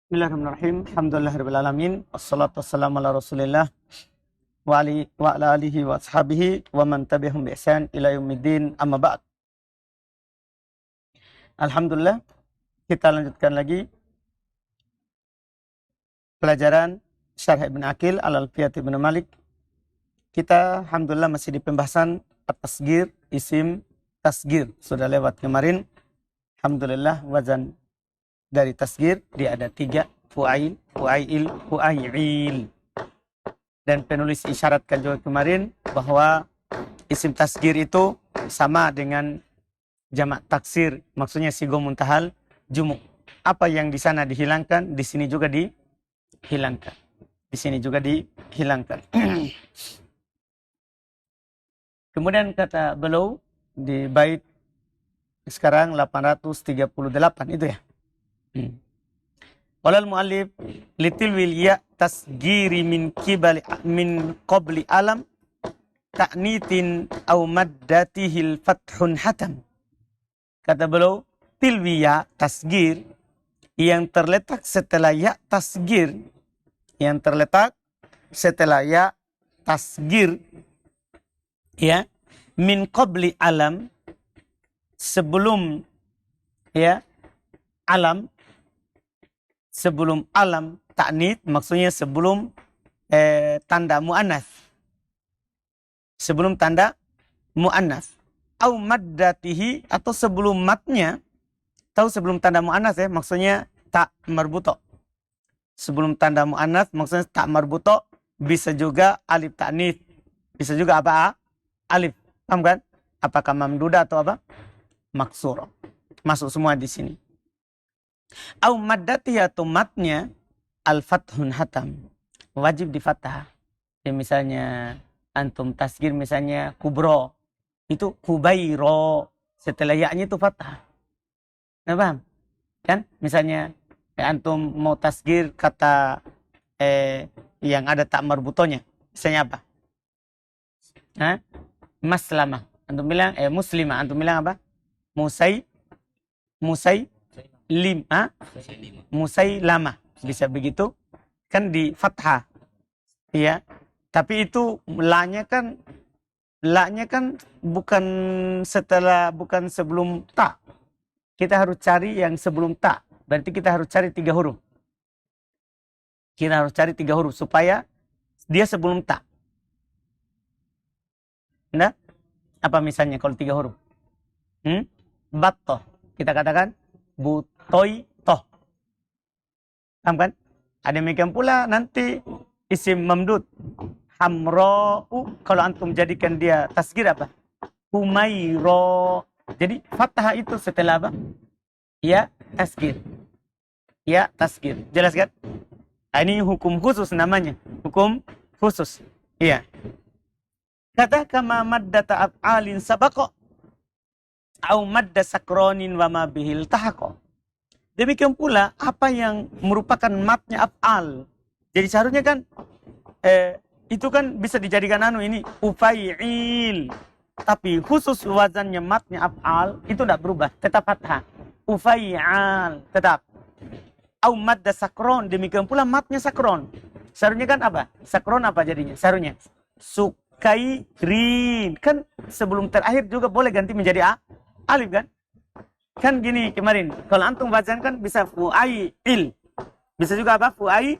Bismillahirrahmanirrahim. Alhamdulillahirabbil alamin. Wassalatu wassalamu ala Rasulillah wa ala alihi wa ashabihi wa man tabi'ahum bi ihsan ila yaumiddin. Amma ba'd. Alhamdulillah, kita lanjutkan lagi pelajaran Syarh Ibn Aqil al-Alfiyat Ibn Malik. Kita alhamdulillah masih di pembahasan at-tasghir, isim tasghir. Sudah lewat kemarin. Alhamdulillah wazan dari tasghir dia ada 3, fu'ail, fu'ail, fu'ail. Dan penulis isyaratkan juga kemarin bahwa isim tasghir itu sama dengan jamak taksir, maksudnya sigo muntahal jumuk. Apa yang di sana dihilangkan, di sini juga dihilangkan. Di sini juga dihilangkan. Kemudian kata beliau di bait sekarang 838 itu ya. Walal muallif litilwil ya tasgiri min qabli alam ta'nitin aw maddatihil fathun hatam. Kata beliau, tilwi ya tasgir yang terletak setelah ya tasgir, yang terletak setelah ya tasgir, ya, min qabli alam, sebelum ya alam, sebelum alam ta'nits, maksudnya sebelum tanda mu'annas. Sebelum tanda mu'annas. Au maddatihi, atau sebelum matnya. Tahu sebelum tanda mu'annas ya, maksudnya tak marbuto. Sebelum tanda mu'annas, maksudnya tak marbuto. Bisa juga alif ta'nits. Bisa juga apa? Alif. Paham kan? Apakah mamduda atau apa? Maksur. Masuk semua di sini. Au maddatihi, atau matnya al-fathun hatam, wajib di fathah. Ya, misalnya antum tasgir misalnya kubro, itu kubairo, setelah ya-nya itu fathah. Nah, paham? Kan? Misalnya antum mau tasgir kata yang ada tak marbutonya. Misalnya apa? Hah? Maslamah. Antum bilang muslimah. Antum bilang apa? Musailamah, bisa begitu kan, di fathah ya. Tapi itu la-nya kan bukan sebelum ta. Kita harus cari yang sebelum ta. Berarti kita harus cari 3 huruf. Kita harus cari 3 huruf supaya dia sebelum ta. Nah, apa misalnya kalau 3 huruf? Battoh. Kita katakan butoi toh. Paham kan? Ada demikian pula nanti isim mamdud. Hamro'u, kalau antum jadikan dia tasgir apa? Humairo. Jadi fathah itu setelah apa? Ya tasgir. Ya tasgir. Jelas kan? Nah, ini hukum khusus namanya. Hukum khusus. Iya. Kata kama maddata af'alin sabaqo au madda sakronin wa ma bihil tahaqo. Demikian pula apa yang merupakan matnya af'al. Jadi seharusnya kan itu kan bisa dijadikan ini ufai'il. Tapi khusus wazannya matnya af'al itu tidak berubah, tetap fathah. Ufai'al tetap. Au madda sakron, demikian pula matnya sakron. Seharusnya kan apa? Sakron apa jadinya? Seharusnya sukairin. Kan sebelum terakhir juga boleh ganti menjadi alif kan? Kan gini kemarin, kalau antum bacaan kan bisa fu'ail. Bisa juga apa? Fu'ail.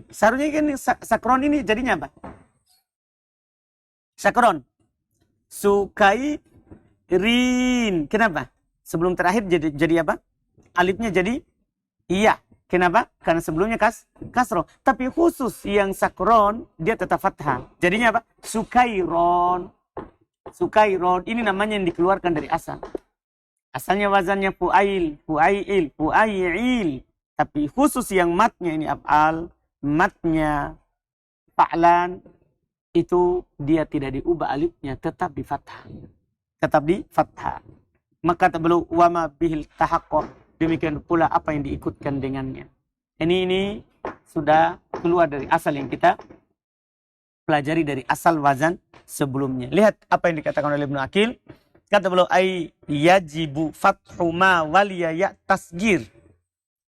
Seharusnya kan sakron ini jadinya apa? Sakron. Sukairin. Kenapa? Sebelum terakhir jadi apa? Alifnya jadi iya. Kenapa? Karena sebelumnya kasroh. Tapi khusus yang sakron, dia tetap fathah. Jadinya apa? Sukairon. Sukairon. Ini namanya yang dikeluarkan dari asal. Asalnya wazannya fu'ail. Tapi khusus yang matnya ini af'al, matnya fa'lan, itu dia tidak diubah alifnya, tetap di fathah. Tetap di fathah. Maka tablu wama bihil tahaqqo, demikian pula apa yang diikutkan dengannya. Ini sudah keluar dari asal yang kita pelajari dari asal wazan sebelumnya. Lihat apa yang dikatakan oleh Ibnu Aqil. Kata beliau, ay yajibu fathu ma waliya ya tasgir.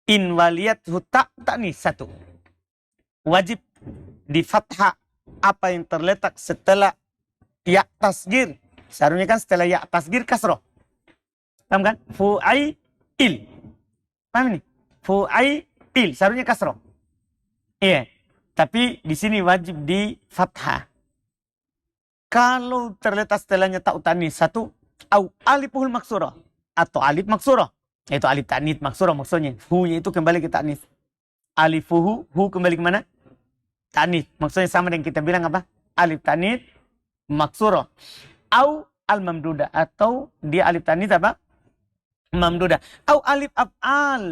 In waliyat huta ta'nis satu. Wajib di fathah apa yang terletak setelah ya tasgir. Seharusnya kan setelah ya tasgir kasroh. Paham kan? Fu'ail. Paham nih? Fu'ail. Seharusnya kasroh. Iya. Tapi di sini wajib di fathah. Kalau terletak setelahnya ta'u ta'nis satu. Au aliful maksurah. Atau alif maksurah. Itu alif ta'nis maksurah maksudnya. Hu-nya itu kembali ke ta'nis. Alifuhu. Hu kembali ke mana? Ta'nis. Maksudnya sama dengan kita bilang apa? Alif ta'nis maksurah. Au al-mamdudah. Atau dia alif ta'nis apa? Mamdudah. Au alif af'al.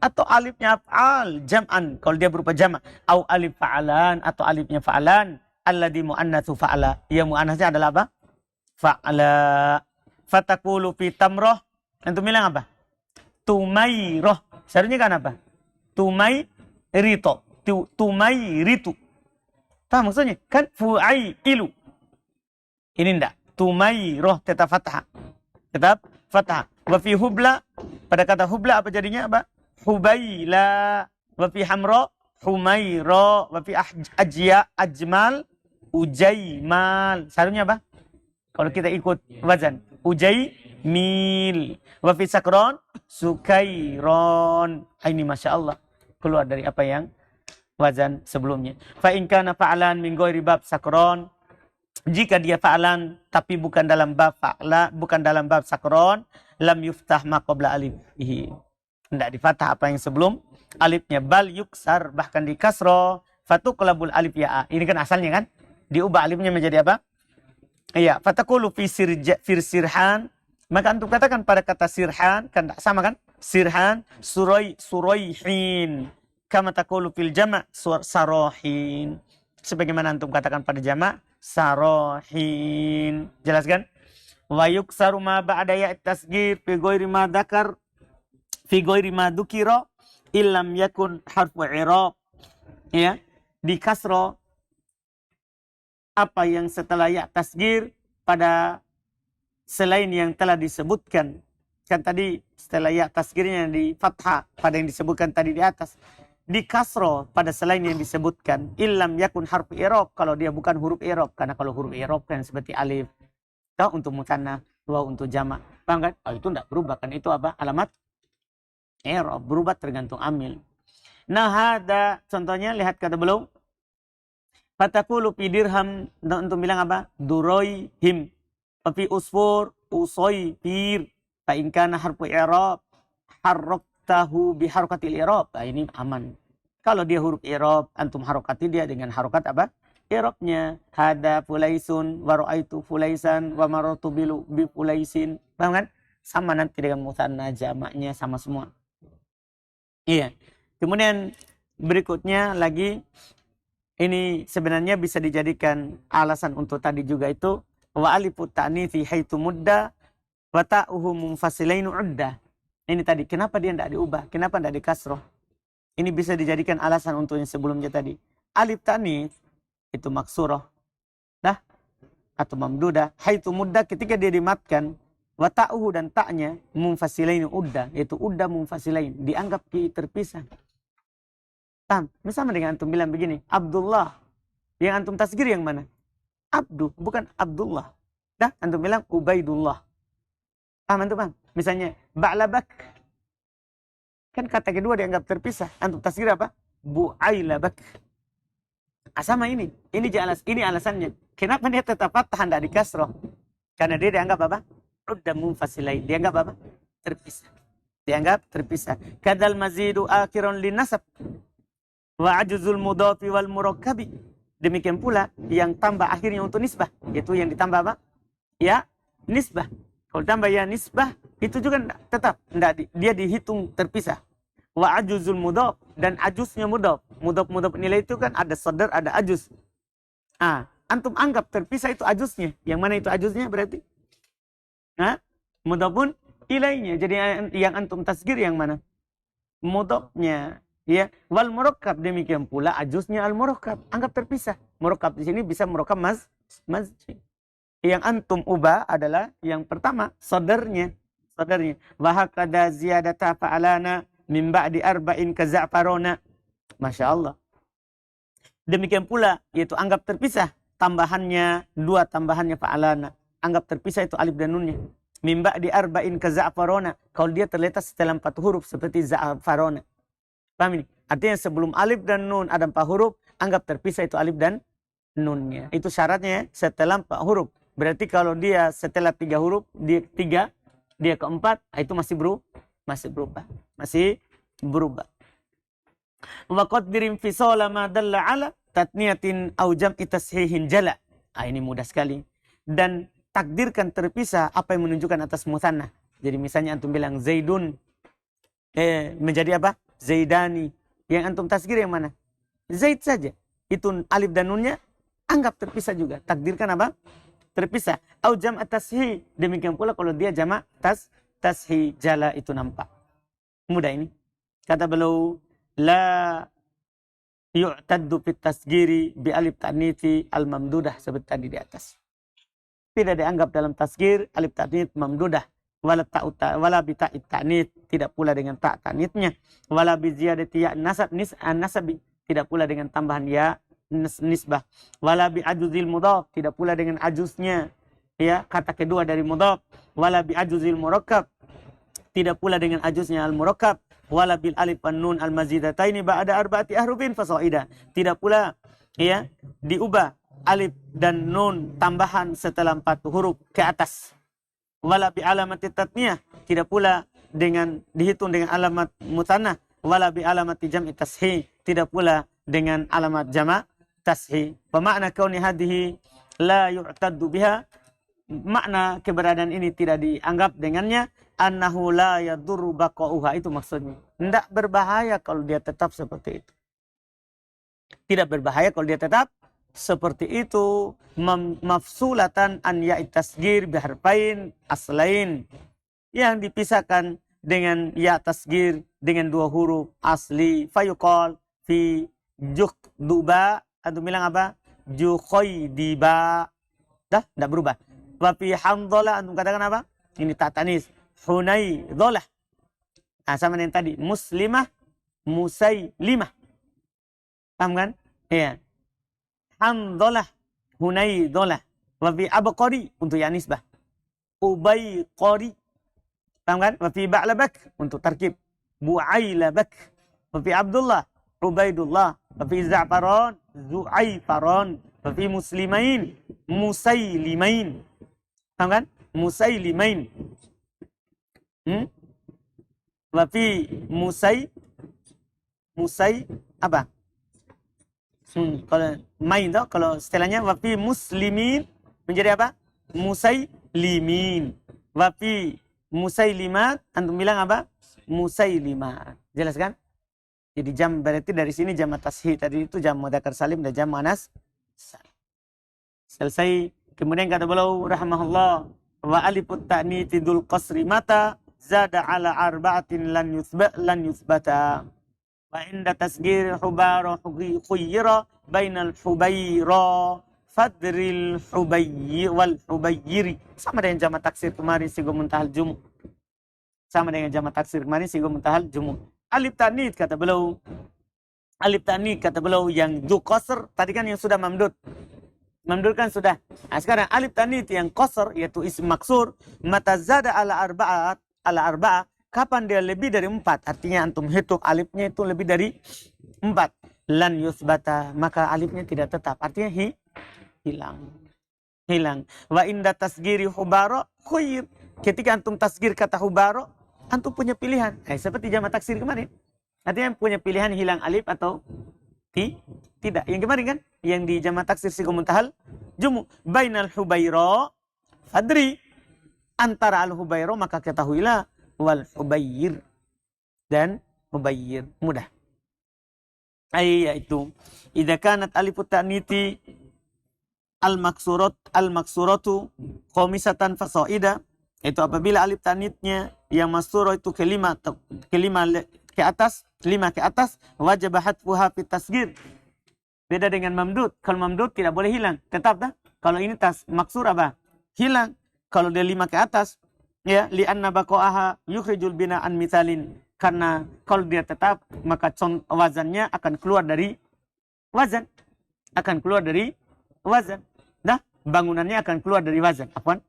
Atau alifnya af'al. Jam'an. Kalau dia berupa jama'. Au alif fa'alan. Atau alifnya fa'alan. Alladhi mu'annathu fa'ala. Yang mu'annatnya adalah apa? Fa'ala. Fatakulu fi tamroh. Antum bilang apa? Tumairoh. Seharusnya kan apa? Tumairito. Tumairitu. Paham maksudnya? Kan fu'ailu. Ini enggak. Tumairoh tetap fathah. Tetap fathah. Wa fi hubla. Pada kata hubla apa jadinya apa? Hubaila. Wa fi hamra. Humairo. Wa fi ajya. Ajmal. Ujaimal. Seharusnya apa? Kalau kita ikut wazan. Ujaimil. Wa fi sakron. Sukairon. Ini Masya Allah. Keluar dari apa yang wazan sebelumnya. Fa in kana fa'alan min ghairi bab sakron. Jika dia fa'alan tapi bukan dalam bab fa'la, bukan dalam bab sakron, lam yuftah ma qabla alifihi. Tidak difatah apa yang sebelum alifnya, bal yuksar, bahkan di kasro, fatuqlabul alif ya. Ini kan asalnya kan? Diubah alifnya menjadi apa? Iya, fatakulu fi sirhan. Maka antum katakan pada kata sirhan, kan tak sama kan? Sirhan, suraihin. Kama takulu fil jama' sarohin. Sebagaimana antum katakan pada jama' sarohin. Jelaskan? Wa yuksaru ma ba'da ya tasgir fi ghairi ma dzakar fi ghairi ma dzukira illam yakun harfu i'rab. Ya, di kasro apa yang setelah ya tasgir pada selain yang telah disebutkan. Kan tadi setelah ya tasgirnya di fathah pada yang disebutkan tadi di atas. Di kasro pada selain yang disebutkan. Illam yakun harfu i'rab. Kalau dia bukan huruf i'rab. Karena kalau huruf i'rab kan seperti alif. Tahu untuk mutanna. Dua untuk jama'. Paham kan? Oh, itu tidak berubah. Kan itu apa? Alamat i'rab. Berubah tergantung amil. Nah ada contohnya. Lihat kata belum. Fatakulu fi dirham. Untuk bilang apa? Duroihim. Fi usfur. Usoi fir. Fa inkana harfu i'rab. Harrok tahu biharokatil i'rab. Nah, ini aman. Kalau dia huruf i'rab, antum harokati dia dengan harokat apa? I'rabnya. Hada fulaisun, wa ra'aitu fulaisan, wa marartu bi fulaisin. Paham kan? Sama nanti dengan mutsanna jamaknya sama semua. Iya. Kemudian berikutnya lagi, ini sebenarnya bisa dijadikan alasan untuk tadi juga itu, wa alifu ta'nithi haitu mudda wa ta'uhu munfasilainu udda. Ini tadi, kenapa dia tidak diubah? Kenapa tidak dikasroh? Ini bisa dijadikan alasan untuk yang sebelumnya tadi. Alif ta'nis, itu maksuroh. Dah, atau mamdudah. Haitu muddah, ketika dia dimatkan. Wa ta'uhu dan ta'nya, munfasilainu udda. Yaitu udda munfasilain. Dianggap terpisah. Paham? Sama dengan antum bilang begini. Abdullah. Yang antum tasgir yang mana? Abdu, bukan Abdullah. Dah, antum bilang Ubaidullah. Paham antum bang? Misalnya, ba'labak. Kan kata kedua dianggap terpisah. Antum tasgir apa? Bu'ailabak. Sama ini. Ini alasannya. Kenapa dia tetap fathah tidak di kasroh? Karena dia dianggap apa? Udda munfasilain. Dianggap apa? Terpisah. Dianggap terpisah. Kadal mazidu akhirun linasab. Wa ajuzul mudhafi wal murakkabi. Demikian pula yang tambah akhirnya untuk nisbah. Yaitu yang ditambah apa? Ya, nisbah. Kalau tambah ya nisbah, itu juga tetap dia dihitung terpisah. Wa ajuzul mudhaf, dan ajuznya mudhaf. Mudhaf nilai itu kan ada sadar, ada ajuz. Antum anggap terpisah itu ajuznya. Yang mana itu ajuznya berarti? Mudhafun ilainya. Jadi yang antum tasgir yang mana? Mudhafnya. Ya, wal murakkab, demikian pula ajuznya al murakkab. Anggap terpisah. Murakkab di sini bisa murakkab masjid. Yang antum ubah adalah yang pertama, sadarnya. Wa hakada ziyadata fa'alana min ba'di arba'in kaza'farona. Masya Allah. Demikian pula, yaitu anggap terpisah tambahannya, dua tambahannya fa'alana. Anggap terpisah itu alif dan nunnya. Min ba'di arba'in kaza'farona. Kalau dia terletak setelah 4 huruf seperti za'farona. Paham ini? Artinya sebelum alif dan nun ada 4 huruf, anggap terpisah itu alif dan nunnya. Itu syaratnya setelah 4 huruf. Berarti kalau dia setelah 3 huruf, dia keempat, itu masih berubah. Masih berubah. Wa qaddirin fisala ma dalla ala tatniyatin au jam'i tashihin jala. Ini mudah sekali. Dan takdirkan terpisah apa yang menunjukkan atas musanna. Jadi misalnya antum bilang Zaidun menjadi apa? Zaidani. Yang antum tasgir yang mana? Zaid saja. Itu alif dan nunnya anggap terpisah juga. Takdirkan apa? Terpisah. Au jam'a tashi. Demikian pula kalau dia jamak tashi jala itu nampak. Mudah ini. Kata beliau la yu'taddu fit tasgiri bi alif ta'nitsi al mamdudah seperti tadi di atas. Tidak dianggap dalam tasgir alif ta'nits mamdudah wala bi ta'it ta'nits, tidak pula dengan ta' ta'nitsnya, wala bi ziyadati ya nasabi, tidak pula dengan tambahan ya nisbah, wala bi ajuzil mudhaf, tidak pula dengan ajuznya ya kata kedua dari mudhaf, wala bi ajuzil murakkab, tidak pula dengan ajuznya al murakkab, wala bil alif wan nun al mazidataini ba'da arba'ati ahrufin fasaida, tidak pula ya diubah alif dan nun tambahan setelah 4 huruf ke atas. Wala bi alamati tatniyah, tidak pula dengan dihitung dengan alamat mutanah, wala bi alamati jam'i tashi, tidak pula dengan alamat jama' tashi. Bermakna kauni hadhihi la yu'taddu biha, makna keberadaan ini tidak dianggap dengannya, annahu la yadurru baqa'uha, itu maksudnya. Tidak berbahaya kalau dia tetap seperti itu. Tidak berbahaya kalau dia tetap seperti itu. Mafsulatan an ya'it tasgir biharfain aslain, yang dipisahkan dengan ya tasgir dengan 2 huruf asli. Fayuqal fi jukduba, atau bilang apa? Jukhoidiba. Dah, tidak berubah. Wa fi hamdala, antum katakan apa? Ini tak tanis. Hunaidolah. Sama dengan tadi. Muslimah, musailimah. Paham kan? Iya. Hamdalah, hunaidolah. Wa fi abqari, untuk ya nisbah. Ubayqari. Paham kan? Wa fi ba'labak, untuk tarkib. Bu'ailabak. Wa fi Abdullah, Ubaidullah. Wa fi Za'faran, Zu'aifaran. Wa fi muslimain, musailimain. Paham kan? Musailimain. Wa fi musai apa? Kalau main tuh, kalau setelahnya wa fi muslimin menjadi apa? Musailimin. Wa fi musailimat, antum bilang apa? Musailimat. Jelas kan? Jadi jam berarti dari sini jam tashi tadi itu jam mudzakkar salim dan jam muannas salim. Selesai. Kemudian kata beliau rahimahullah, wa alifut ta'nits dzul qasri mata zada ala arba'atin lan yuthbata. Wa inda tasgir hubara khuyira bainal hubayra fadril hubayyi wal hubayyiri. Sama dengan jamak taksir kemarin sigo muntahal jumu. Sama dengan jamak taksir kemarin sigo muntahal jumu. Alif ta'nits kata beliau. Alif ta'nits kata beliau yang dzu qasr tadi kan yang sudah mamdud. Mamdud kan sudah. Nah, sekarang alif ta'nits yang qasr yaitu isim maksur mata zada ala arba'ah, kapan dia lebih dari 4, artinya antum hitung alifnya itu lebih dari 4, lan yusbata, maka alifnya tidak tetap, artinya hilang. Wa inda tasgiri hubara khuyir, ketika antum tasgir kata hubara, antum punya pilihan. Seperti jamak taksir kemarin, artinya punya pilihan hilang alif atau tidak. Yang kemarin kan, yang di jamak taksir sigo muntahal jumu, bainal hubayra fadri, antara al hubayra maka ketahuilah, wal hubayyir dan hubayyir, mudah. Yaitu idza kanat alifut ta'nitsi al maksuratu khamisatan fasaida, itu apabila alif ta'nitsnya yang maksura itu kelima ke atas, 5 ke atas, wajib hadfuha fit tasgir. Beda dengan mamdud. Kalau mamdud tidak boleh hilang, tetap dah. Kalau ini maksur apa? Hilang. Kalau dia 5 ke atas, ya, li'anna baqa'aha yukhrijul bina'an mithalin. Karena kalau dia tetap, maka wazannya akan keluar dari wazan. Akan keluar dari wazan. Nah, bangunannya akan keluar dari wazan. Apaan?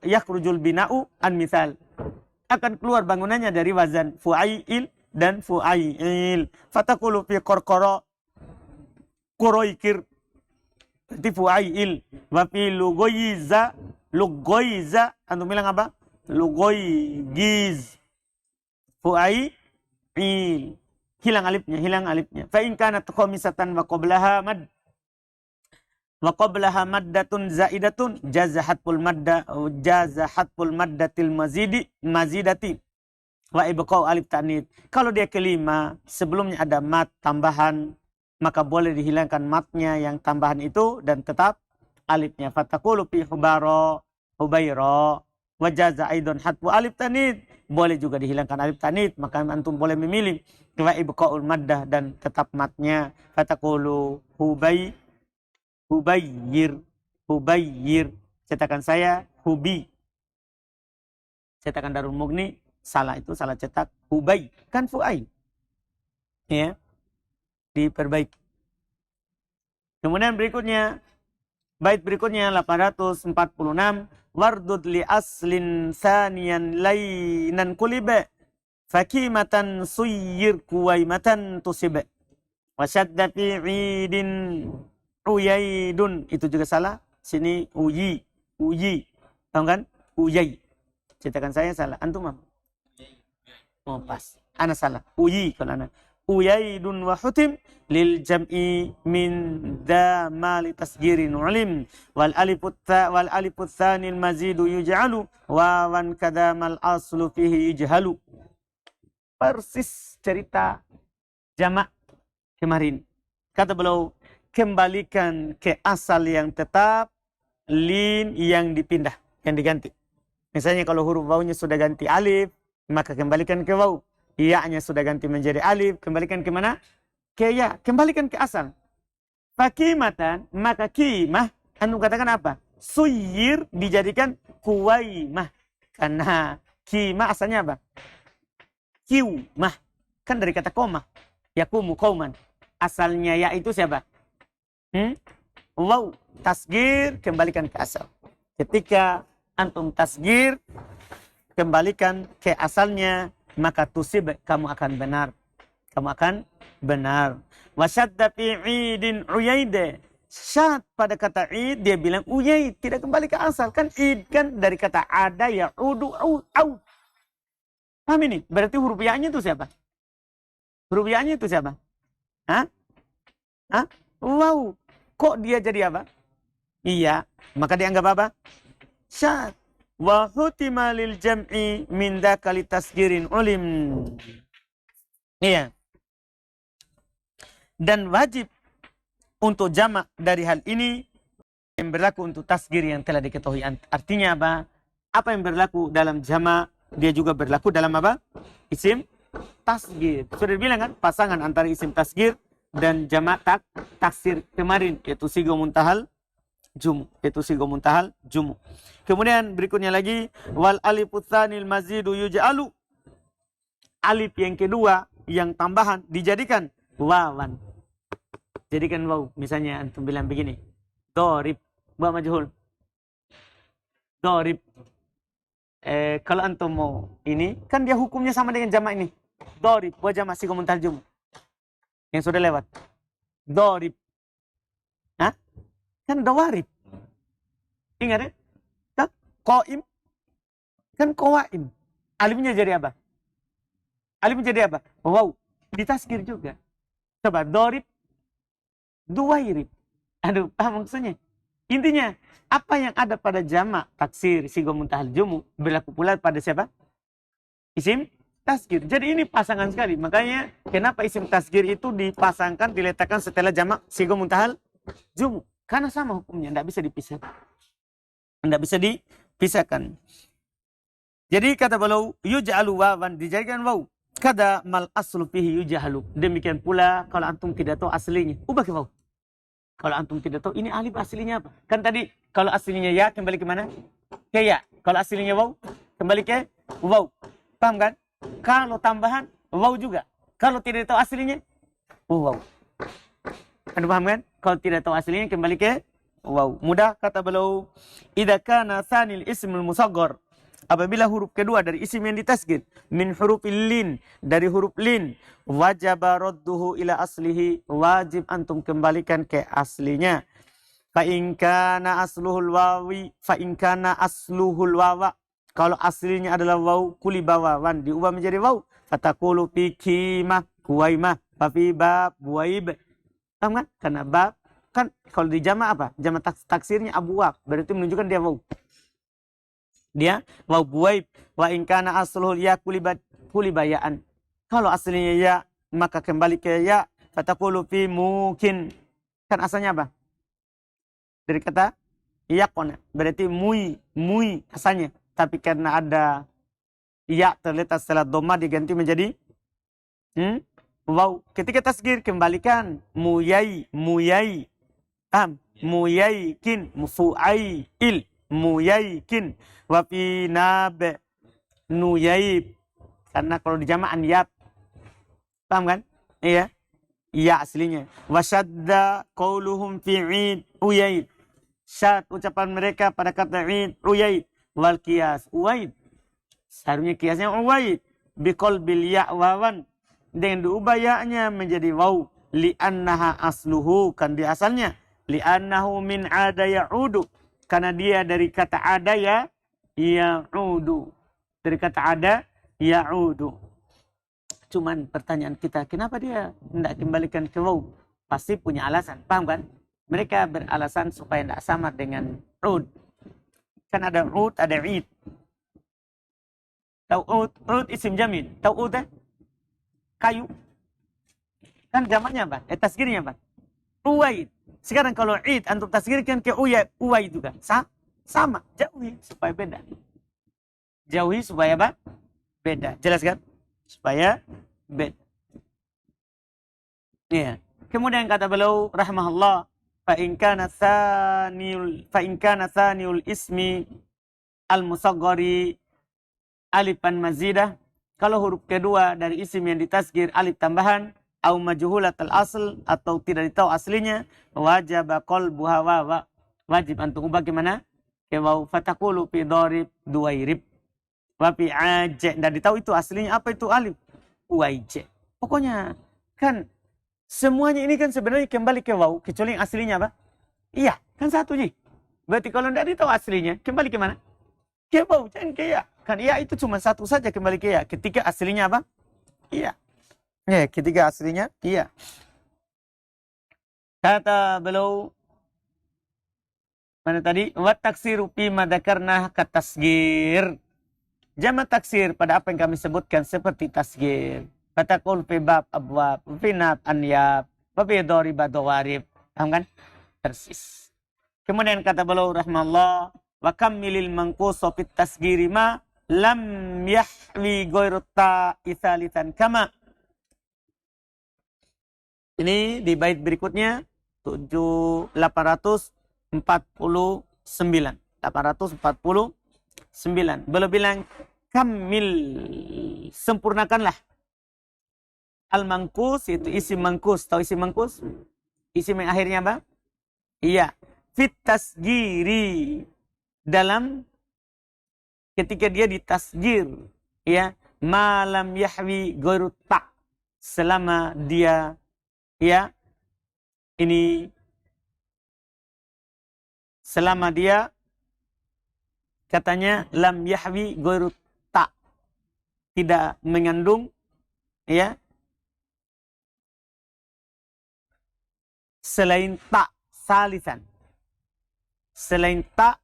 Yakhrujul bina'u an misal. Akan keluar bangunannya dari wazan fu'ail dan fu'ail. Fatakulu fi qorqara kuroikir. Berarti fu'ail. Wa fi lugoyiza. Antum bilang apa? Lugoyiz. Fu'ail. Hilang alifnya. Fa in kanat khamisatan wa qablaha mad. Wa qablaha maddatun zaidatun jazahatful maddatil mazidati wa ibqa'u alif ta'nits. Kalau dia kelima, sebelumnya ada mad tambahan, maka boleh dihilangkan madnya yang tambahan itu dan tetap alifnya. Fataqulu fi hubaira wa jaza aidon hatfu alif ta'nits. Boleh juga dihilangkan alif ta'nits, maka antum boleh memilih wa ibqa'ul maddah dan tetap madnya. Fataqulu Hubayir. Cetakan saya Hubi. Cetakan Darul Mughni salah, itu salah cetak. Hubay kan fu'ai. Ya. Diperbaiki. Kemudian berikutnya, bait berikutnya 846. Wardud li aslin saniyan lainan kuliba fakimatan suyyir kuwaimatan tusiba wasyadda fi idin uyaidun. Itu juga salah. Sini uyi. Tahu kan? Uyai. Cetakan saya salah. Antum apa? Oh, pas. Ana salah. Uyi kalau ana. Uyaidun wa hutim lil jam'i min damali tasgirin ulim wal alifut tsanil mazidu yuj'alu wa wan kadamal aslu fihi yujhalu. Persis cerita jamak kemarin. Kata beliau, kembalikan ke asal yang tetap, lin yang dipindah, yang diganti. Misalnya kalau huruf wawunya sudah ganti alif, maka kembalikan ke waw. Ya-nya sudah ganti menjadi alif, kembalikan ke mana? Ke ya, kembalikan ke asal. Fakimatan, maka kimah, anu katakan apa? Suyir dijadikan kuwaimah. Karena kimah asalnya apa? Kiumah. Kan dari kata koma. Yakumu qauman. Asalnya ya itu siapa? Waw, tasgir, kembalikan ke asal. Ketika antum tasgir, kembalikan ke asalnya, maka tusib, kamu akan benar. Wasyadda fi idin uyaide. Syad pada kata id, dia bilang uyaid, tidak kembali ke asal. Kan id kan dari kata ada ya udu au. Paham ini? Berarti huruf ya-nya itu siapa? Huruf ya-nya itu siapa? Hah? Wow. Kok dia jadi apa? Iya, maka dianggap apa? Syad. Wa hutima lil jam'i min dzakali tasgirin ulim. Iya. Dan wajib untuk jamak dari hal ini yang berlaku untuk tasgir yang telah diketahui. Artinya apa? Apa yang berlaku dalam jamak, dia juga berlaku dalam apa? Isim tasgir. Sudah bilang kan, pasangan antara isim tasgir dan jamak taksir kemarin, yaitu sigo muntahal jumu. Kemudian berikutnya lagi, wal alifut tsanil mazidu yuj'alu. Alif yang kedua yang tambahan dijadikan wawan. Jadikan waw. Misalnya antum bilang begini, dorib, buat majhul. Dorib. Kalau antum mau ini, kan dia hukumnya sama dengan jamak ini. Dorib, buat jamak sigo muntahal jumu. Yang sudah lewat. Dorib. Hah? Kan dawarib. Ingat ya? Kan qaim. Kan qawaim. Alifnya jadi apa? Wow. Ditaskir juga. Coba dorib. Duwairib. Aduh, paham maksudnya? Intinya, apa yang ada pada jamak taksir sigo muntahal jumu berlaku pula pada siapa? Isim tasgir. Jadi ini pasangan sekali. Makanya kenapa isim tasgir itu dipasangkan, diletakkan setelah jamak sigo muntahal jumu. Karena sama hukumnya, tidak bisa dipisahkan. Jadi kata beliau, yuj'alu wawan, dijadikan waw. Kada mal aslu fihi yuj'alu. Demikian pula kalau antum tidak tahu aslinya, ubah ke waw. Kalau antum tidak tahu ini alif aslinya apa. Kan tadi kalau aslinya ya, kembali ke mana? Ke ya. Kalau aslinya waw, kembali ke waw. Paham kan? Kalau tambahan, waw juga. Kalau tidak tahu aslinya, waw. Anda paham kan? Kalau tidak tahu aslinya, kembali ke waw. Mudah kata beliau, idza kana tsanil ismul musaghar, apabila huruf kedua dari isim yang ditasghir, min hurufil lin, dari huruf lin, wajaba radduhu ila aslihi, wajib antum kembalikan ke aslinya. Fa in kana asluhul wawi, fa in kana asluhul wawa, kalau aslinya adalah waw, kuliba wawan, diubah menjadi waw, fataqulu fi kimah kuwaimah, fa fi bab buwaib. Paham kan? Karena bab kan kalau di jama apa? Jama taksirnya abwab, berarti menunjukkan dia waw. Dia waw buwaib. Wa in kana asluhul ya kulibayaan. Kalau aslinya ya, maka kembali ke ya. Fataqulu fi mungkin. Kan asalnya apa? Dari kata yakona. Berarti muy asalnya. Tapi karena ada ya terletak setelah doma diganti menjadi waw. Ketika tasgir kembalikan muyai. Muyaikin, mufu'ail, muyaikin, wafi nab, nuyaib. Karena kalau di jamaan yab, paham kan? Iya, iya aslinya. Wasyadda qauluhum fi'id uyaid. Syad ucapan mereka pada kata id uyaid. Wal qiyas uwaid. Seharusnya kiasnya uwaid. Biqol bil ya wawan. Dengan diubah ya-nya menjadi waw. Li'annaha asluhu, kan di asalnya. Li'annahu min ada ya'udu, karena dia dari kata ada ya'udu. Dari kata ada ya'udu. Cuman pertanyaan kita, kenapa dia tidak kembalikan ke waw? Pasti punya alasan, paham kan? Mereka beralasan supaya tidak sama dengan ud. Kan ada ud, ada id. Tahu ud isim jamil. Tahu ud kayu. Kan zamannya apa? Tasgirnya apa? Uwaid. Sekarang kalau id antum tasgirkan ke uwaid juga. Sama. Jauhi supaya beda. Jauhi supaya apa? Beda. Jelas kan? Supaya beda. Iya. Kemudian kata beliau rahimahullah, fa in kana thaniul ismi al-musaghari alifan mazidah, kalau huruf kedua dari isim yang ditasgir alif tambahan, au majhulatul asl, atau tidak ditahu aslinya, wajib qalbuha wawa, wajib antum ubah gimana? Ke waw. Fataqulu fi darib duwairib wa fi aj, dan ditahu itu aslinya apa itu alif uwaij. Pokoknya kan semuanya ini kan sebenarnya kembali ke waw, kecuali yang aslinya apa? Iya, kan satu ji. Berarti kalau tidak ditahu aslinya, kembali ke mana? Ke waw, jangan ke ya. Kan iya itu cuma satu saja kembali ke ya, ketika aslinya apa? Iya. Ya, ketiga aslinya iya. Kata beliau mana tadi? Wa taksiru fi ma dzakarna ka tasgir. Jamak taksir pada apa yang kami sebutkan seperti tasgir. Fataqul fi bab abwab, fi nab anyab, wa fi dariba dawarib. Paham kan? Persis. Kemudian kata beliau rahmallah, wa kammilil manqusa fit tasgiri ma lam yahwi ghairu ta'itsalitan kama. Ini di bait berikutnya 849. 849. Beliau bilang kamil, sempurnakanlah al-mangkus, itu isim mangkus. Tahu isim mangkus? Isim yang akhirnya apa? Iya. Fit tasgiri, dalam ketika dia ditasgir, ya, malam yahwi ghairu ta, selama dia ya ini selama dia katanya lam yahwi ghairu ta, tidak mengandung ya selain ta salisan, selain ta,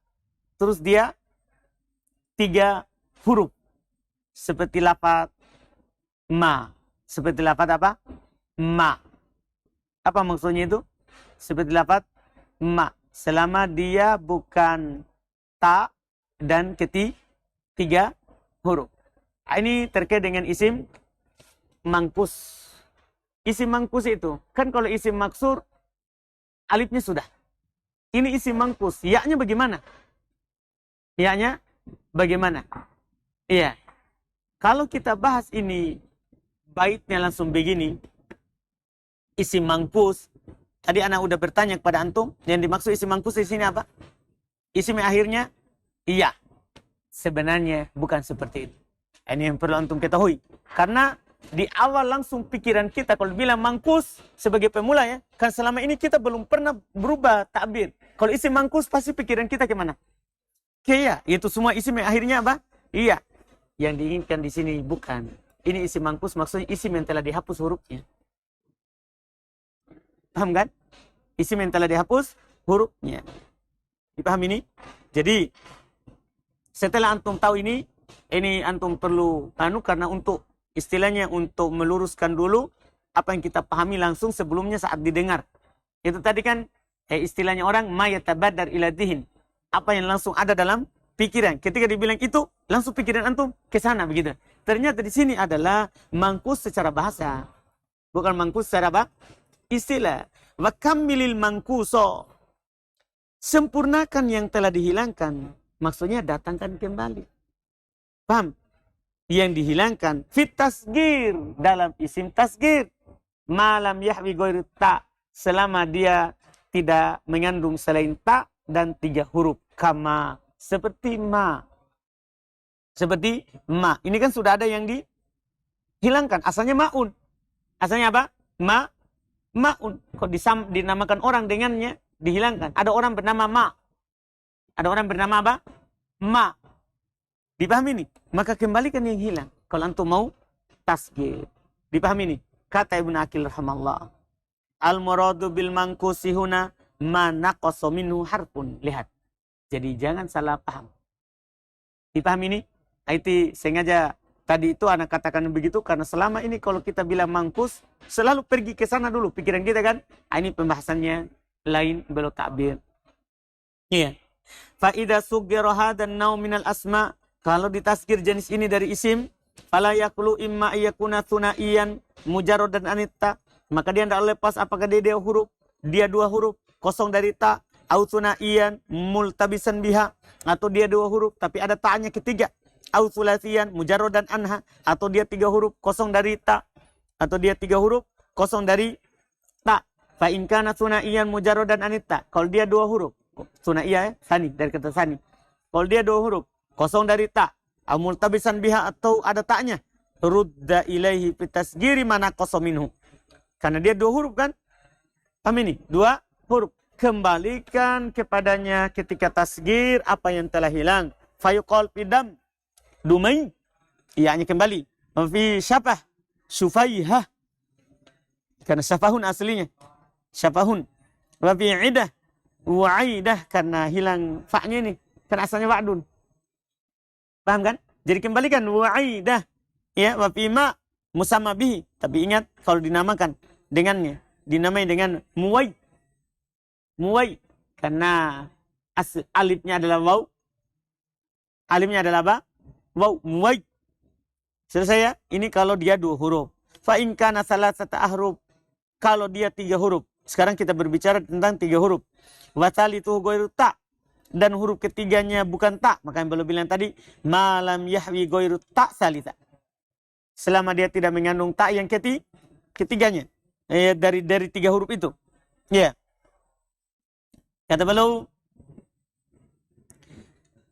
terus dia 3 huruf seperti lafaz ma, seperti lafaz apa? Ma. Apa maksudnya itu? Seperti lafaz ma, selama dia bukan ta dan 3 huruf. Ini terkait dengan isim mangkus. Isim mangkus itu, kan kalau isim maksur, alifnya sudah. Ini isim mangkus, ya-nya bagaimana? Ya-nya bagaimana? Iya. Kalau kita bahas ini, baitnya langsung begini. Isim mangkus. Tadi anak udah bertanya kepada antum, yang dimaksud isim mangkus di sini apa? Isim yang akhirnya iya. Sebenarnya bukan seperti itu. Ini yang perlu antum ketahui. Karena di awal langsung pikiran kita kalau bilang mangkus sebagai pemula ya, kan selama ini kita belum pernah berubah takbir. Kalau isim mangkus pasti pikiran kita kemana? Iya, itu semua isim yang akhirnya apa? Iya. Yang diinginkan di sini bukan. Ini isim mangkus maksudnya isim yang telah dihapus hurufnya. Paham kan? Isim yang telah dihapus hurufnya. Dipahami ini? Jadi setelah antum tahu ini antum perlu karena untuk istilahnya untuk meluruskan dulu apa yang kita pahami langsung sebelumnya saat didengar. Itu tadi kan istilahnya orang ma yatabadar ila dhihin. Apa yang langsung ada dalam pikiran. Ketika dibilang itu, langsung pikiran antum ke sana begitu. Ternyata di sini adalah mangkus secara bahasa. Bukan mangkus secara apa? Istilah. Wa kammilil mangkuso. Sempurnakan yang telah dihilangkan. Maksudnya datangkan kembali. Paham? Yang dihilangkan fit tasgir dalam isim tasgir. Malam yahwi goir ta. Selama dia tidak mengandung selain ta dan 3 huruf. Kama. Seperti ma. Seperti ma. Ini kan sudah ada yang dihilangkan. Asalnya ma'un. Asalnya apa? Ma'un. Kok dinamakan orang dengannya dihilangkan. Ada orang bernama ma. Ada orang bernama apa? Ma. Dipahami ini? Maka kembalikan yang hilang. Kalau antum mau tasgir. Dipahami ini? Kata Ibnu Aqil rahimallah. Al-muradu bil mangkusi huna ma naqasa minhu harfun. Lihat. Jadi jangan salah paham. Dipahami ini? Itu sengaja tadi itu anak katakan begitu karena selama ini kalau kita bilang mangkus selalu pergi ke sana dulu pikiran kita kan. Ini pembahasannya lain belum takbir. Iya. Fa idza sughira hadan naw minal asma, kalau ditasgir jenis ini dari isim, fala yaqulu imma yakuna thunaiyan mujarradan anitta, maka dia tidak lepas apakah dia huruf, dia 2 huruf kosong dari ta, au thunaiyan multabisan biha, atau dia 2 huruf tapi ada ta'nya ketiga, au thulatsiyan mujarradan anha, atau dia 3 huruf kosong dari ta, atau dia 3 huruf kosong dari ta. Fa in kana thunaiyan mujarradan anitta, kalau dia 2 huruf Sunaiya sani dari kata sani. Kalau dia 2 huruf kosong dari ta, amul tabisan biha atau ada taknya, rudda ilaihi fitasgiri mana kosominhu. Karena dia 2 huruf kan? Paham ini? 2 huruf. Kembalikan kepadanya ketika tasgir apa yang telah hilang. Fayuqal pidam dumai. Ianya kembali. Fi syafah syufaihah. Karena syafahun aslinya. Syafahun. Wa fi idah wa'aidah karena hilang fa-nya ini. Karena asalnya wa'dun. Paham kan? Jadi kembalikan wa'aidah. Ya, wa fima musamma bihi. Tapi ingat kalau dinamakan dengannya. Dinamai dengan muwai. Muwai. Karena alifnya adalah waw. Alifnya adalah apa? Waw. Muwai. Selesai ya? Ini kalau dia 2 huruf. Fa in kana salasata ahruf. Kalau dia 3 huruf. Sekarang kita berbicara tentang 3 huruf. Wasali itu goiru ta. Dan huruf ketiganya bukan ta. Maka yang belum bilang tadi. Malam yahwi goiru ta salita. Selama dia tidak mengandung ta yang ketiganya. Dari 3 huruf itu. Ya. Kata beliau.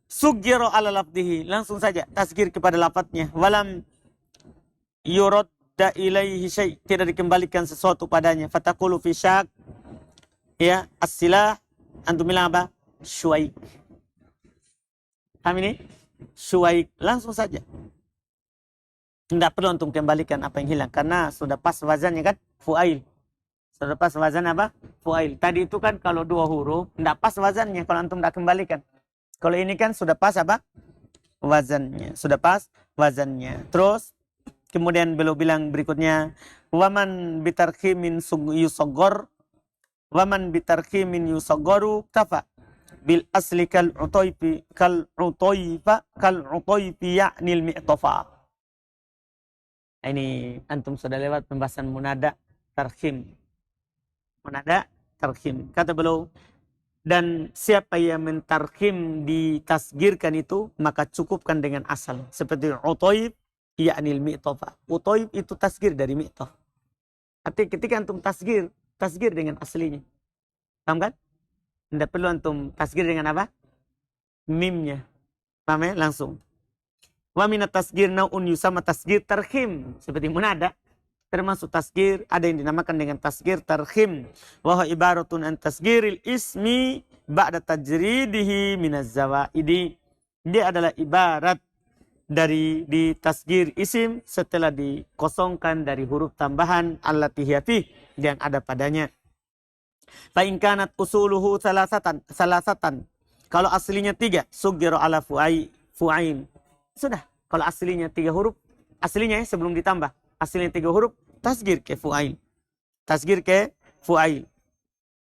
Sugiro ala lafdihi. Langsung saja. Tasgir kepada lafadznya. Walam yuradda ilaihi syai'. Tidak dikembalikan sesuatu padanya. Fatakulu fi syak. Ya. As-silah. Antum bilang apa? Syuaik. Paham ini? Syuaik. Langsung saja. Tidak perlu antum kembalikan apa yang hilang. Karena sudah pas wazannya kan? Fu'ail. Sudah pas wazan apa? Fu'ail. Tadi itu kan kalau 2 huruf. Tidak pas wazannya kalau antum tidak kembalikan. Kalau ini kan sudah pas apa? Wazannya. Sudah pas wazannya. Terus. Kemudian beliau bilang berikutnya. Waman bitarkhimin yusogor. Waman bitarkhimin yusogoru kafa. Bil asli kal utoifi ya'nil mi'tofa. Ini antum sudah lewat pembahasan munada tarkhim. Munada tarkhim. Kata beliau, dan siapa yang mentarkhim ditasgirkan itu, maka cukupkan dengan asal. Seperti utoif ya'nil mi'tofa. Utoib itu tasgir dari mi'tof. Artinya ketika antum tasgir dengan aslinya. Paham kan? Tidak perlu antum tasgir dengan apa? Mimnya. Paham ya? Langsung. Wa minat tasgir naun yusama tasgir tarhim. Seperti munada. Termasuk tasgir, ada yang dinamakan dengan tasgir tarhim. Wa ibaratun an tasgiril ismi ba'da tajridihi minaz zawaidi. Dia adalah ibarat dari di tasgir isim setelah dikosongkan dari huruf tambahan allati hiya fi yang ada padanya. Fa in kanat usuluhu salasatan. Kalau aslinya 3, sugira ala fu'ain. Sudah, kalau aslinya 3 huruf, aslinya sebelum ditambah, aslinya 3 huruf, tasgir ke fu'ail. Tasgir ke fu'ail.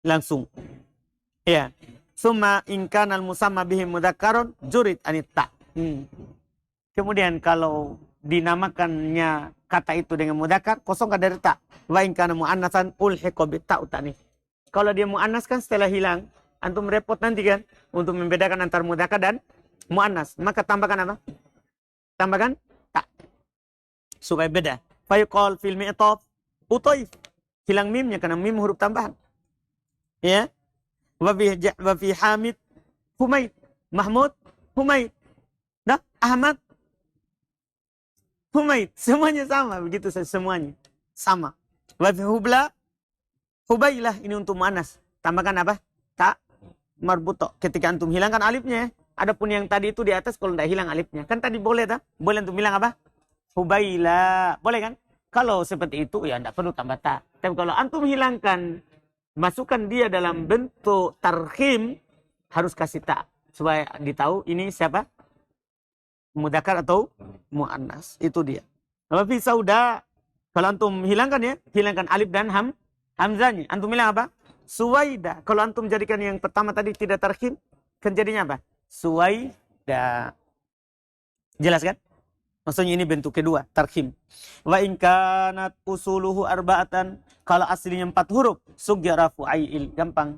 Langsung. Ya. Summa in kanal musamma bihi mudzakarun jurid anitta. Kemudian kalau dinamakannya kata itu dengan mudzakar, kosongkan dari ta. Wa in kana muannatsan ulhiqa bi ta utani. Kalau dia muannas kan setelah hilang, antum repot nanti kan untuk membedakan antara mudzakar dan muannas. Maka tambahkan apa? Tambahkan ta. Supaya beda. Fa yuqal fil mi'taf utayf. Hilang mimnya karena mim huruf tambahan. Ya. Wa fi Hamid Humaid, Mahmud Humaid. Nah, Ahmad Humaid, semuanya sama, begitu semuanya sama. Wa fi Hubla Hubailah, ini untuk muannas. Tambahkan apa? Ta marbuto. Ketika antum hilangkan alifnya, adapun yang tadi itu di atas kalau tidak hilang alifnya. Kan tadi boleh tak? Boleh antum bilang apa? Hubailah. Boleh kan? Kalau seperti itu ya tidak perlu tambah ta. Tapi kalau antum hilangkan, masukkan dia dalam bentuk tarhim, harus kasih ta. Supaya ditahu ini siapa? Mudzakkar atau muannas. Itu dia. Wa fi sauda, kalau antum hilangkan ya, hilangkan alif dan hamzanya. Antum bilang apa? Suwaida. Kalau antum jadikan yang pertama tadi tidak tarhim, kan jadinya apa? Suwaida. Jelas kan? Maksudnya ini bentuk kedua, tarhim. Wa in kanat usuluhu arba'atan. Kalau aslinya 4 huruf, sugyara fu'ail. Gampang.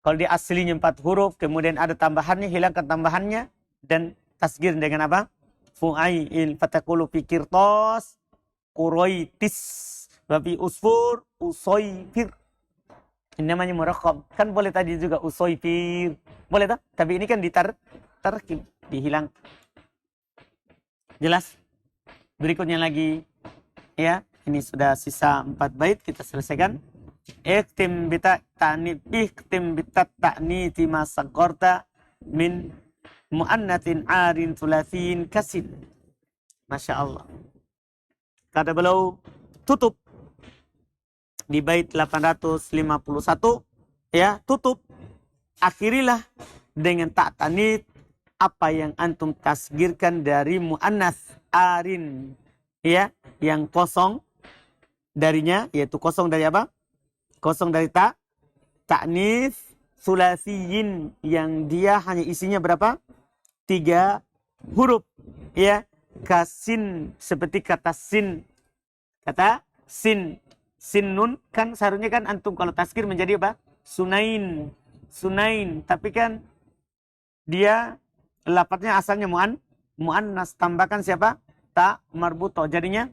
Kalau dia aslinya 4 huruf, kemudian ada tambahannya, hilangkan tambahannya, dan tasgir dengan apa? Fu'ail. Fatakulu fi qirtas quraitis. Wa fi usfur usoifir. Ini namanya murakkab. Kan boleh tadi juga usoifir. Boleh tak? Tapi ini kan tarhim, dihilang. Jelas? Berikutnya lagi. Ya, ini sudah sisa 4 bait, kita selesaikan. Iktim bitat ta'niti ma sagorta min mu'annatin arin thulathin kasid. Masya Allah. Kata beliau, tutup. Di bait 851, ya, tutup. Akhirilah dengan ta'tanit apa yang antum tasgirkan dari mu'annas arin, ya, yang kosong darinya, yaitu kosong dari apa? Kosong dari ta'nis sulasiyin, yang dia hanya isinya berapa? 3 huruf, ya. Kasin, seperti kata sin. Kata sin. Sin nun kan seharusnya kan antum kalau tasgir menjadi apa? Sunain. Sunain, tapi kan dia lafadznya asalnya muannas, tambahkan siapa? Ta marbuto. Jadinya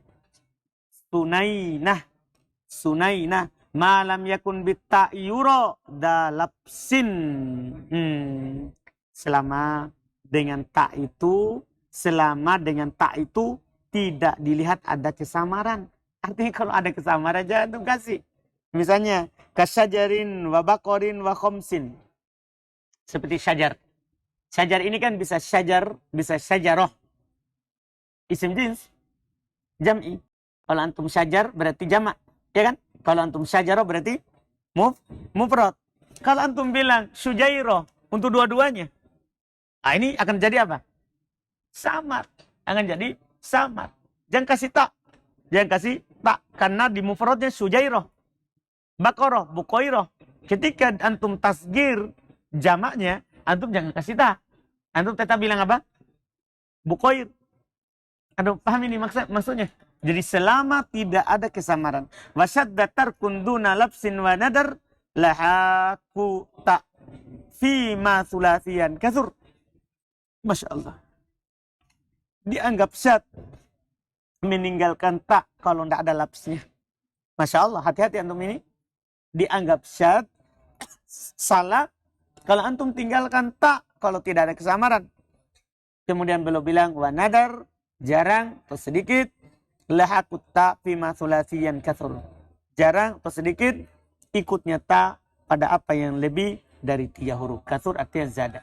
sunainah. Sunainah. Malam yakun bitta yuro dalapsin. Selama dengan ta itu tidak dilihat ada kesamaran. Artinya kalau ada kesamaran jangan tuh kasih. Misalnya kasyajarin wa baqarin wa khamsin. Seperti syajar. Syajar ini kan bisa syajar, bisa syajaroh. Isim jins, jam'i. Kalau antum syajar berarti jamak, ya kan? Kalau antum syajaroh berarti mufrad. Kalau antum bilang syujairoh untuk dua-duanya, ini akan jadi apa? Samar. Akan jadi samar. Jangan kasih tak. Jangan kasih tak. Karena di mufradnya syujairoh. Baqarah, buqairah. Ketika antum tasgir jamaknya, antum jangan kasih tak. Antum tetap bilang apa? Buqair. Antum paham ini maksudnya? Jadi selama tidak ada kesamaran. Wasyadda tarkun duna lapsin wa nadar lahaku ta fi ma sulasiyan kasur. Masya Allah. Dianggap syad meninggalkan tak kalau tidak ada lapsnya. Masya Allah, hati-hati antum ini. Dianggap syad, salah, kalau antum tinggalkan tak kalau tidak ada kesamaran. Kemudian beliau bilang, wa nadar, jarang atau sedikit, lahakut ta fima sulasiyan kathur. Jarang atau sedikit, ikutnya ta pada apa yang lebih dari 3 huruf. Kathur artinya zada.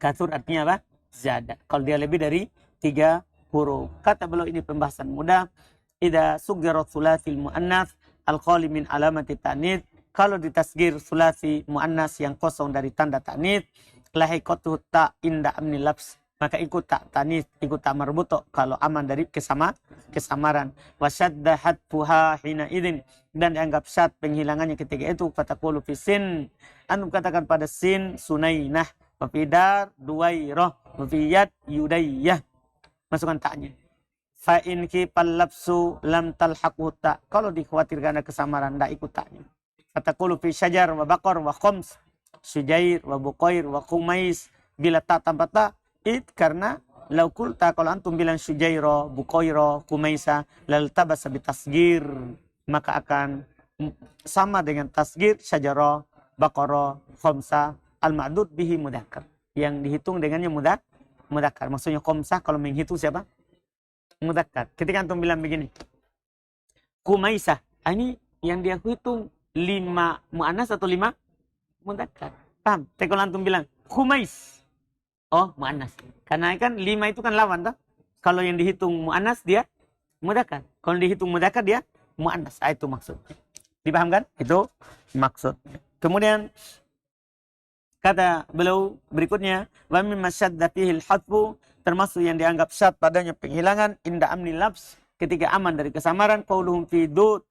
Kathur artinya apa? Zada. Kalau dia lebih dari 3 huruf. Kata beliau ini pembahasan mudah. Idza suggirat sulasil muannas al-khali min alamati ta'nits. Kalau ditasgir sulasi muannas yang kosong dari tanda ta'nits, lahiqatu ta inda amni labs, maka ikut tak ta'nits, ikut tak marbuto kalau aman dari kesamaran. Wa syadda hadfuha hina idzin, dan dianggap syad penghilangannya ketika itu. Fataqulu fi sin, antum katakan pada sin sunainah, wa fi dar duwairah, wa fi yad yudayyah. Masukkan taknya. Fa in kifal labsu lam talhaqu ta, kalau dikhawatirkan ada kesamaran tidak ikut taknya. Fataqulu fi syajar wa baqar wa khums, sujair wa buqair wa khumais, bila tak tanpa tak it, karena laukul tak, kalau antum bilang sujairo, buqairo, khumaisa, lal tabasa bitasgir, maka akan sama dengan tasgir syajaro, baqaro, khumsa, al-ma'dud bihi mudzakkar, yang dihitung dengannya mudzakkar. Maksudnya khumsah kalau menghitung siapa? Mudzakkar. Ketika antum bilang begini, khumaisa, ini yang dia hitung 5 muannas atau 5 mudzakkar. Paham? Tapi kalau antum bilang khumais, oh muannas. Karena kan 5 itu kan lawan toh. Kalau yang dihitung muannas dia mudzakkar. Kalau dihitung mudzakkar dia muannas. Itu maksudnya. Dipahamkan? Itu maksud. Kemudian kata beliau berikutnya, wa mimma syadda fihi al-hadfu, termasuk yang dianggap syad padanya penghilangan inda amni labs, ketika aman dari kesamaran, qauluhum fi daud,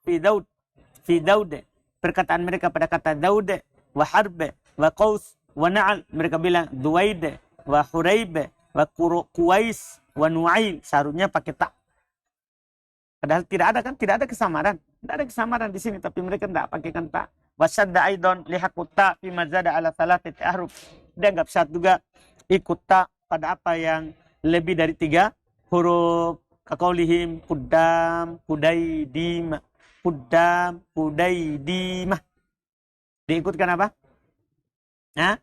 perkataan mereka pada kata daud, wa harb, wa qaus, wa na'al, mereka bilang duwaid, wa huraib, wa kuwais, wa nu'ail, seharusnya pakai tak. Padahal tidak ada kan, tidak ada kesamaran. Tidak ada kesamaran di sini, tapi mereka tidak pakaikan tak. Wa syadda aidon lihaqut ta fi mazada ala thalathati ahruf. Dianggap syad juga ikut tak pada apa yang lebih dari 3 huruf. Kaqaulihim qudam, qudaidim, qudam, qudaidimah. Diikutkan apa? Nah,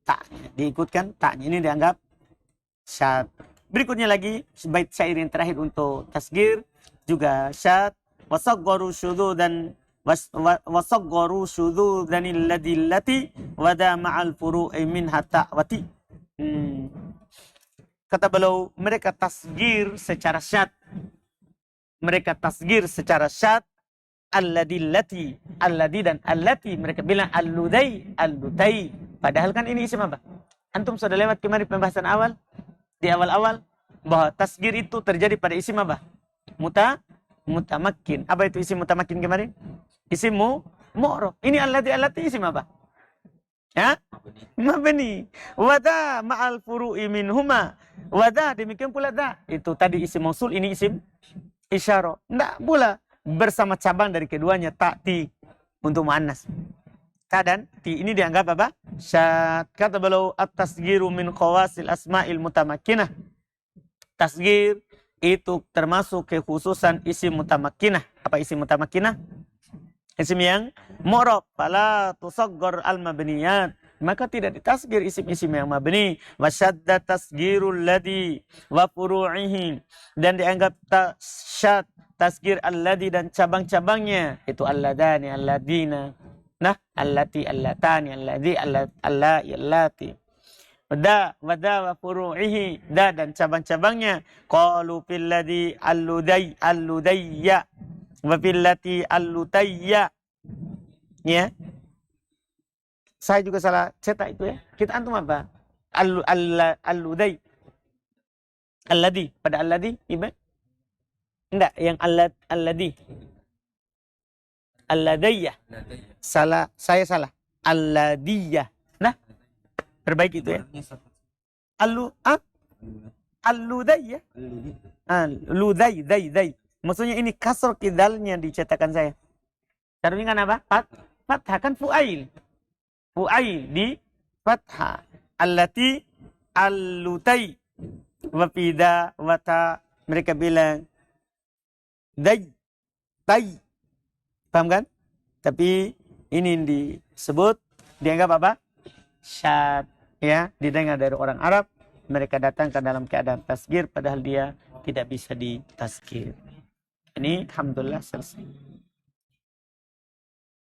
tak. Diikutkan taknya. Ini dianggap syad. Berikutnya lagi, bait syair yang terakhir untuk tasgir, juga syad. Wasaggaru syududan wasaggaru syududanil ladillati wada ma'al furu'i min hata'wati. Kata beliau, mereka tasgir secara syad. Mereka tasgir secara syad. Alladillati, alladhi dan allati, mereka bilang alludai, allutai. Padahal kan ini isim apa? Antum sudah lewat kemarin pembahasan awal, di awal-awal, bahwa tasgir itu terjadi pada isim apa? Mutamakin. Apa itu isim mutamakin kemarin? Isim mu'rab. Ini alladhi, allati isim apa? Ya? Mabni. Wada ma'al furu'i minhuma. Wada, demikian pula da. Itu tadi isim mausul, ini isim isyarah. Tidak pula bersama cabang dari keduanya, tak, ti, untuk muannas. Ta dan ti ini dianggap apa? Syad. Kata beliau, at-tasgiru min khawasil asma'il mutamakkinah. Tasgir itu termasuk kekhususan isim mutamakkinah. Apa isim mutamakkinah? Isim yang mu'rab. Fala tusaggor al-mabniyat, maka tidak ditasgir isim-isim yang mabni. Wa syadda tasgirul ladhi wa furu'ihi, dan dianggap syad tasgir alladhi dan cabang-cabangnya, itu alladani, alladina, nah, allati, allatani, alladhi, allai, allati. Wada wa furu'ihi, da dan cabang-cabangnya. Qalu fil ladhi alludayya wa fil lati allutayya. Ya. Saya juga salah cetak itu ya. Kita antum apa? Alluday. Alladhi, pada alladhi, iba? Enggak, yang alladhi. Alladiyah. Salah, saya salah. Alladiyah. Nah, perbaiki itu ya. Alludayah. Day. Maksudnya ini kasr kidalnya dicetakan saya. Taruhnya kan apa? Fathah kan fu'ail. Fu'ail di fathah. Allati allutai wa fida wa ta mereka bilang dai, tai. Paham kan? Tapi ini disebut, dianggap apa? Syad. Ya, didengar dari orang Arab. Mereka datang ke dalam keadaan tasgir, padahal dia tidak bisa ditazkir. Ini alhamdulillah selesai.